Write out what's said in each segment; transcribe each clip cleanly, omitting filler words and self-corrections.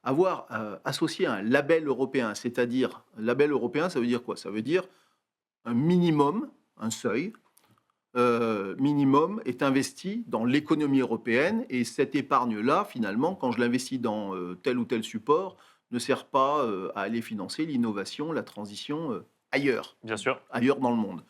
avoir associé un label européen. C'est-à-dire, label européen, ça veut dire quoi? Ça veut dire un minimum, un seuil minimum est investi dans l'économie européenne et cette épargne-là, finalement, quand je l'investis dans tel ou tel support, ne sert pas à aller financer l'innovation, la transition Bien sûr. ailleurs dans le monde.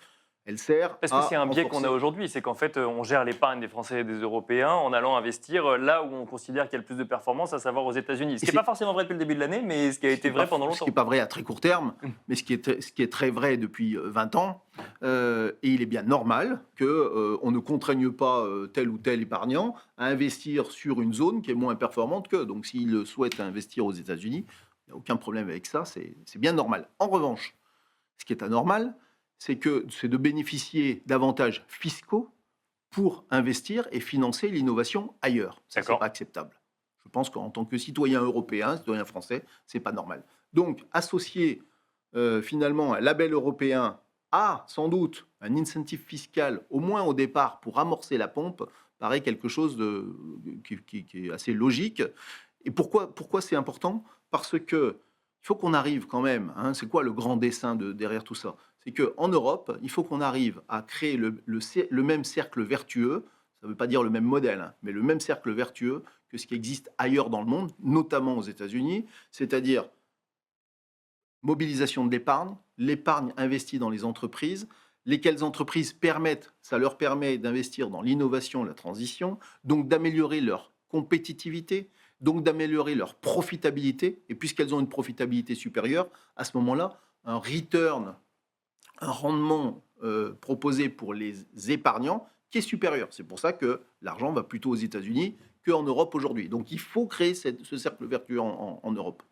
Elle sert Est-ce que c'est à un biais qu'on a renforcer. aujourd'hui? C'est qu'en fait, on gère l'épargne des Français et des Européens en allant investir, là où on considère qu'il y a le plus de performance, à savoir aux États-Unis. Ce Et qui n'est pas c'est forcément vrai depuis le début de l'année, mais ce qui a été vrai pendant ce qui est longtemps. pas vrai à très court terme, Mmh. mais ce qui est très vrai depuis 20 ans. Et il est bien normal qu'on ne contraigne pas tel ou tel épargnant à investir sur une zone qui est moins performante qu'eux. Donc s'il souhaite investir aux États-Unis, il n'y a aucun problème avec ça, c'est bien normal. En revanche, ce qui est anormal, c'est de bénéficier d'avantages fiscaux pour investir et financer l'innovation ailleurs. Ça, c'est D'accord. pas acceptable. Je pense qu'en tant que citoyen européen, citoyen français, c'est pas normal. Donc, associer finalement un label européen à sans doute un incentive fiscal, au moins au départ, pour amorcer la pompe, paraît quelque chose qui est assez logique. Et pourquoi c'est important? Parce que il faut qu'on arrive quand même, hein, c'est quoi le grand dessein derrière tout ça? C'est qu'en Europe, il faut qu'on arrive à créer le même cercle vertueux, ça ne veut pas dire le même modèle, hein, mais le même cercle vertueux que ce qui existe ailleurs dans le monde, notamment aux États-Unis, c'est-à-dire mobilisation de l'épargne investie dans les entreprises, lesquelles entreprises ça leur permet d'investir dans l'innovation et la transition, donc d'améliorer leur compétitivité, donc d'améliorer leur profitabilité, et puisqu'elles ont une profitabilité supérieure, à ce moment-là, un return, un rendement proposé pour les épargnants qui est supérieur. C'est pour ça que l'argent va plutôt aux États-Unis qu'en Europe aujourd'hui. Donc il faut créer ce cercle vertueux en Europe.